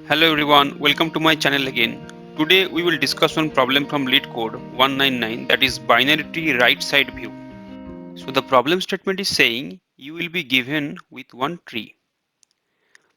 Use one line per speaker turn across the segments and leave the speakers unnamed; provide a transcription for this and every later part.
Hello everyone, welcome to my channel again. Today we will discuss one problem from Lead Code 199, that is binary tree right side view. So the problem statement is saying you will be given with one tree.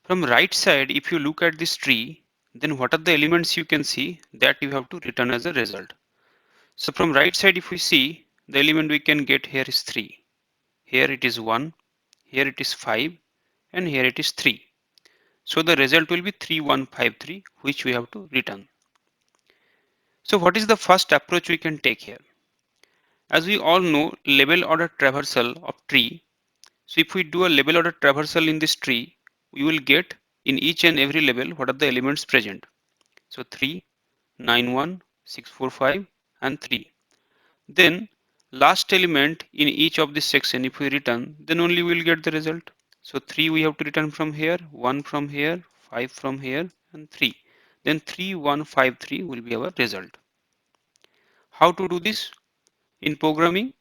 From right side, if you look at this tree, then what are the elements you can see that you have to return as a result. So from right side, if we see, the element we can get here is 3. Here it is 1, here it is 5, and here it is 3. So the result will be 3153, which we have to return. So what is the first approach we can take here? As we all know, level order traversal of tree. So if we do a level order traversal in this tree, we will get in each and every level what are the elements present. So 3, 9, 1, 6, 4, 5 and 3. Then last element in each of this section, if we return, then only we will get the result. So 3 we have to return from here, 1 from here, 5 from here and 3. Then 3, 1, 5, 3 will be our result. How to do this in programming?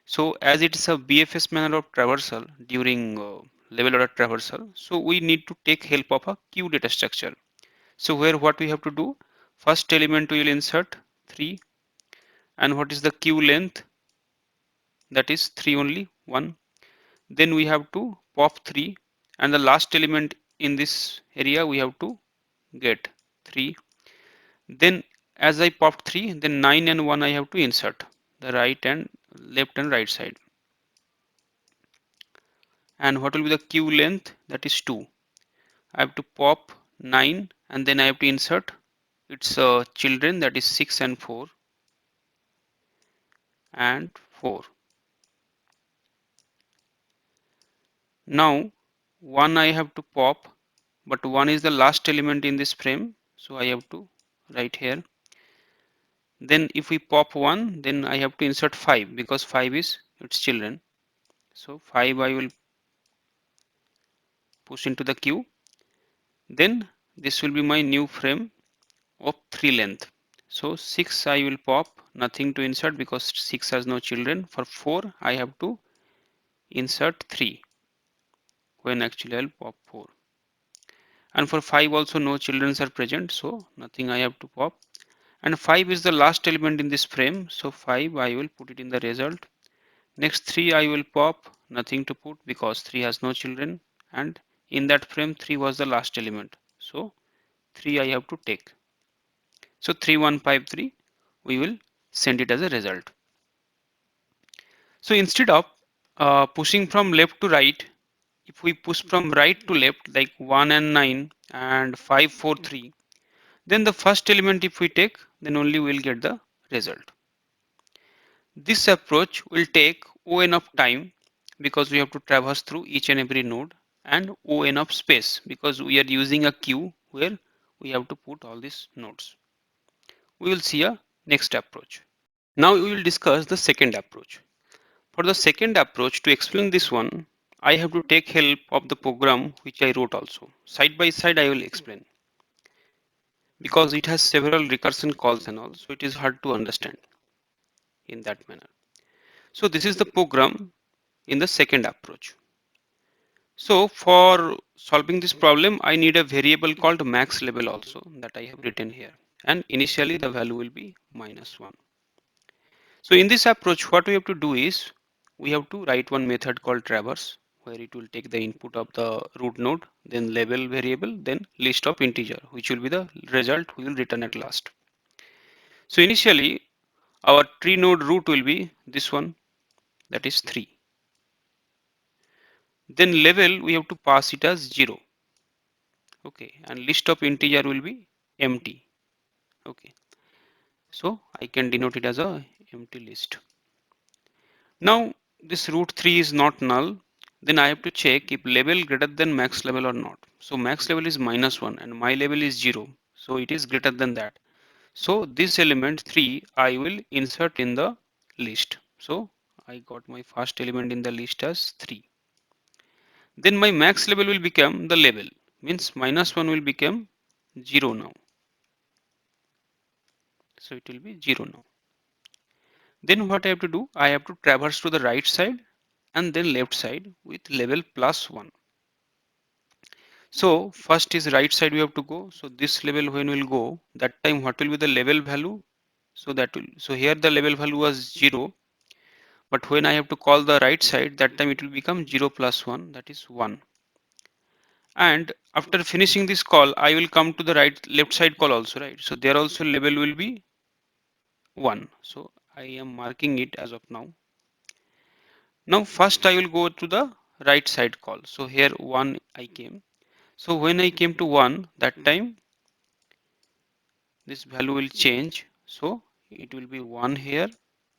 So as it is a BFS manner of traversal during level order traversal, so we need to take help of a queue data structure. So where what we have to do, first element we will insert 3, and what is the queue length, that is 3 only 1. Then we have to pop 3, and the last element in this area we have to get 3. Then as I popped 3, then 9 and 1 I have to insert the right and left and right side. And what will be the queue length, that is 2. I have to pop 9 and then I have to insert its children, that is 6 and 4 and 4. Now 1 I have to pop, but 1 is the last element in this frame, so I have to write here. Then if we pop 1, then I have to insert 5 because 5 is its children. So 5 I will push into the queue. Then this will be my new frame of 3 length. So 6 I will pop, nothing to insert because 6 has no children. For 4 I have to insert 3 when actually I'll pop 4. And for 5 also no children are present, so nothing I have to pop. And 5 is the last element in this frame, so 5 I will put it in the result. Next 3 I will pop, nothing to put because 3 has no children, and in that frame 3 was the last element, so 3 I have to take. So 3153 we will send it as a result. So instead of pushing from left to right, if we push from right to left like 1 and 9 and 5, 4, 3, then the first element if we take, then only we will get the result. This approach will take O(n) of time because we have to traverse through each and every node, and O(n) of space because we are using a queue where we have to put all these nodes. We will see a next approach. Now we will discuss the second approach. For the second approach, to explain this one, I have to take help of the program which I wrote also. Side by side I will explain because it has several recursion calls and all, so it is hard to understand in that manner. So this is the program in the second approach. So for solving this problem, I need a variable called max level also that I have written here. And initially the value will be -1. So in this approach, what we have to do is we have to write one method called traverse where it will take the input of the root node, then level variable, then list of integer, which will be the result we will return at last. So initially our tree node root will be this one, that is 3. Then level we have to pass it as 0. Okay, and list of integer will be empty. Okay, so I can denote it as a empty list. Now this root 3 is not null, then I have to check if level greater than max level or not. So max level is -1 and my level is 0, so it is greater than that. So this element 3 I will insert in the list. So I got my first element in the list as 3. Then my max level will become the level, means -1 will become 0 now. So it will be 0 now. Then what I have to do, I have to traverse to the right side and then left side with level +1. So first is right side we have to go. So this level when we'll go, that time what will be the level value? So that will, so here the level value was 0, but when I have to call the right side, that time it will become 0 plus 1, that is 1. And after finishing this call, I will come to the left side call also, right? So there also level will be 1. So I am marking it as of now. Now first I will go to the right side call. So here 1 I came. So when I came to 1, that time this value will change. So it will be 1 here,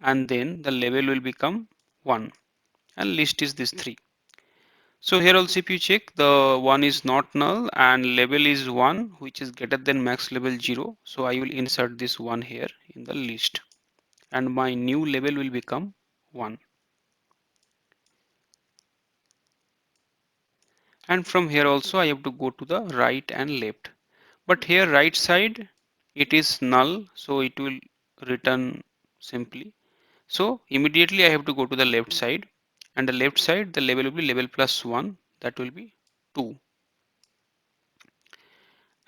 and then the level will become 1, and list is this 3. So here also if you check, the 1 is not null and level is 1, which is greater than max level 0. So I will insert this 1 here in the list, and my new level will become 1. And from here also I have to go to the right and left. But here right side it is null, so it will return simply. So immediately I have to go to the left side, and the left side the level will be level plus 1, that will be 2.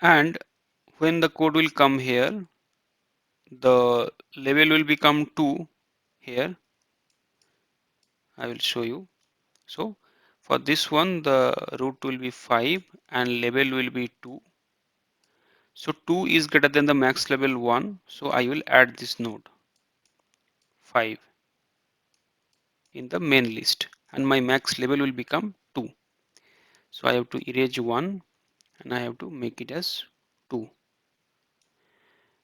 And when the code will come here, the level will become 2 here. I will show you. So for this one the root will be 5 and level will be 2. So 2 is greater than the max level 1, so I will add this node 5 in the main list, and my max level will become 2. So I have to erase 1 and I have to make it as 2.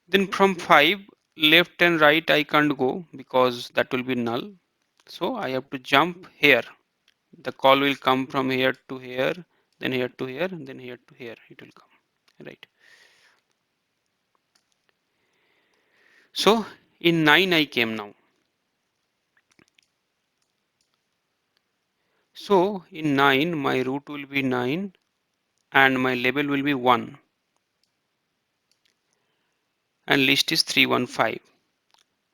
Then from 5, left and right I can't go because that will be null. So I have to jump here. The call will come from here to here, then here to here, and then here to here it will come, right? So in 9 I came now. So in 9 my root will be 9 and my label will be 1 and list is 315.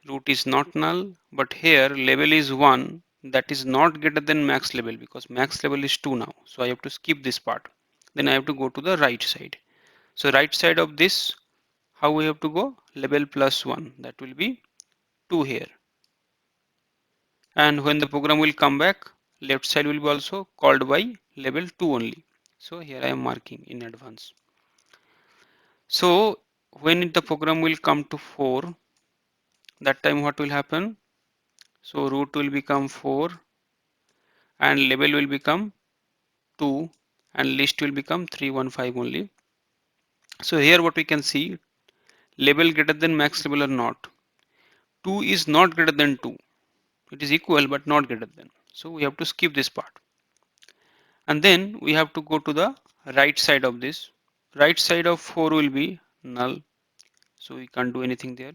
Root is not null, but here label is 1, that is not greater than max level because max level is 2 now. So I have to skip this part. Then I have to go to the right side. So right side of this, how we have to go? Level plus 1, that will be 2 here. And when the program will come back, left side will be also called by level 2 only. So here I am marking in advance. So when the program will come to 4, that time what will happen? So root will become 4 and label will become 2 and list will become 315 only. So here what we can see, label greater than max level or not. 2 is not greater than 2. It is equal but not greater than. So we have to skip this part. And then we have to go to the right side of this. Right side of 4 will be null. So we can't do anything there.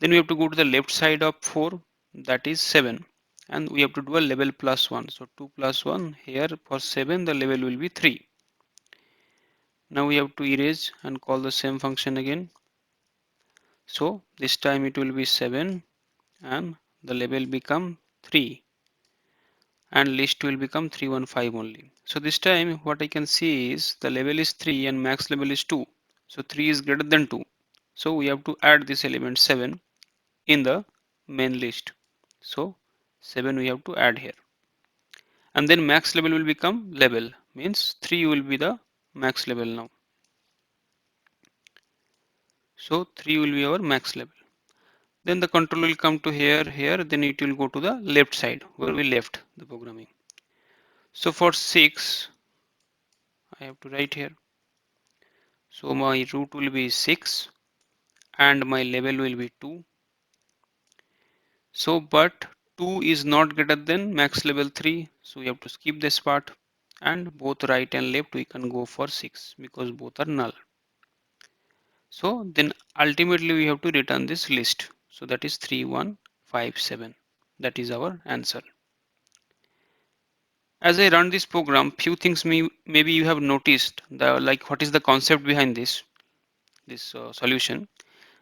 Then we have to go to the left side of 4, that is 7. And we have to do a level plus 1. So 2 plus 1, here for 7 the level will be 3. Now we have to erase and call the same function again. So this time it will be 7 and the level become 3 and list will become 315 only. So this time what I can see is the level is 3 and max level is 2. So 3 is greater than 2. So we have to add this element 7 in the main list. So 7 we have to add here. And then max level will become level, means 3 will be the max level now. So 3 will be our max level. Then the control will come to here, then it will go to the left side where we left the programming. So for 6, I have to write here. So my root will be 6 and my level will be 2. So but 2 is not greater than max level 3. So we have to skip this part, and both right and left we can go for 6 because both are null. So then ultimately we have to return this list. So that is 3157. That is our answer. As I run this program, few things maybe you have noticed, the like what is the concept behind this solution.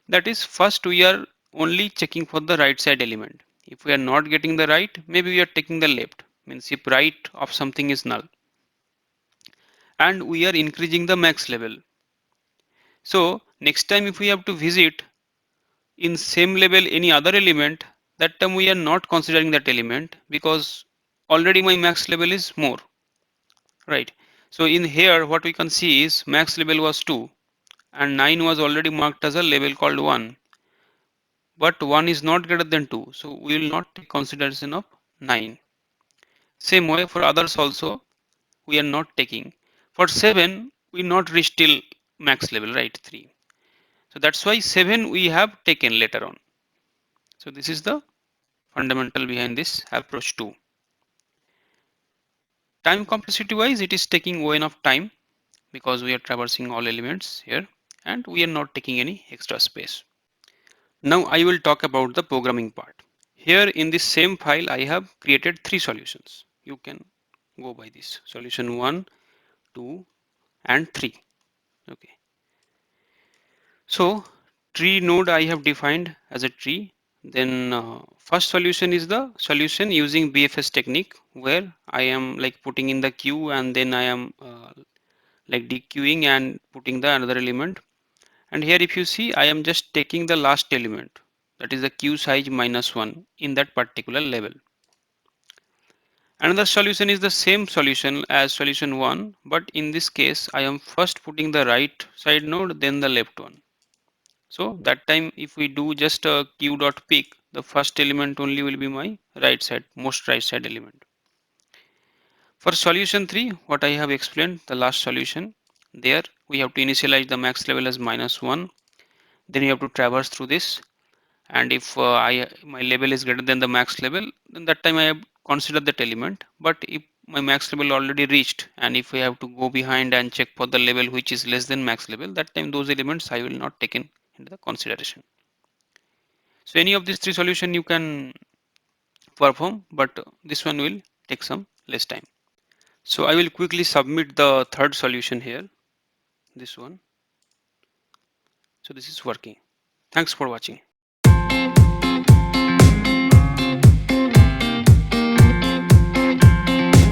That is, first we are only checking for the right side element. If we are not getting the right, maybe we are taking the left. Means if right of something is null. and we are increasing the max level. So next time if we have to visit in same level any other element, that time we are not considering that element because already my max level is more, right? So in here what we can see is max level was 2 and 9 was already marked as a level called 1, but 1 is not greater than 2, so we will not take consideration of 9. Same way for others also we are not taking. For 7 we not reach till max level, right? 3. So that's why 7 we have taken later on. So this is the fundamental behind this approach too. Time complexity wise, it is taking O of time because we are traversing all elements here and we are not taking any extra space. Now I will talk about the programming part. Here in this same file I have created 3 solutions. You can go by this solution 1, 2 and 3. Okay. So tree node I have defined as a tree. Then first solution is the solution using BFS technique where I am like putting in the queue and then I am like dequeuing and putting the another element. And here if you see I am just taking the last element, that is the queue size -1 in that particular level. Another solution is the same solution as solution 1, but in this case I am first putting the right side node then the left one. So that time if we do just a queue dot pick, the first element only will be my right side, most right side element. For solution 3, what I have explained, the last solution, there we have to initialize the max level as -1. Then you have to traverse through this. And if my level is greater than the max level, then that time I have considered that element. But if my max level already reached and if I have to go behind and check for the level which is less than max level, that time those elements I will not take into the consideration. So any of these 3 solution you can perform, but this one will take some less time. So I will quickly submit the third solution here, this one. So this is working. Thanks for watching.